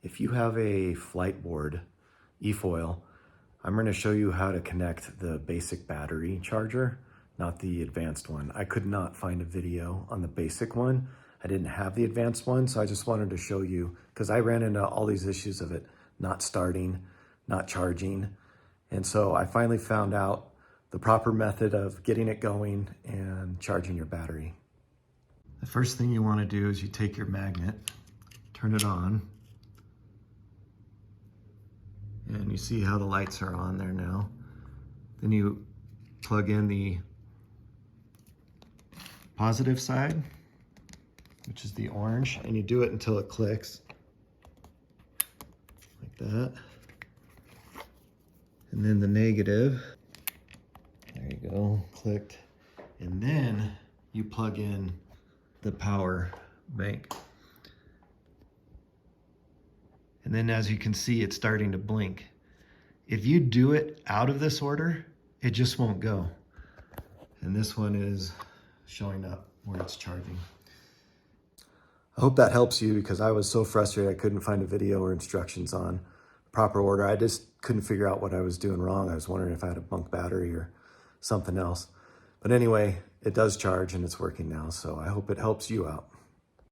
If you have a Fliteboard efoil, I'm going to show you how to connect the basic battery charger, not the advanced one. I could not find a video on the basic one. I didn't have the advanced one, so I just wanted to show you because I ran into all these issues of it not starting, not charging. And so I finally found out the proper method of getting it going and charging your battery. The first thing you want to do is you take your magnet, turn it on, and you see how the lights are on there now. Then you plug in the positive side, which is the orange, and you do it until it clicks, like that. And then the negative, there you go, clicked. And then you plug in the power bank. And then as you can see, it's starting to blink. If you do it out of this order, it just won't go. And this one is showing up where it's charging. I hope that helps you because I was so frustrated I couldn't find a video or instructions on proper order. I just couldn't figure out what I was doing wrong. I was wondering if I had a bunk battery or something else. But anyway, it does charge and it's working now, so I hope it helps you out.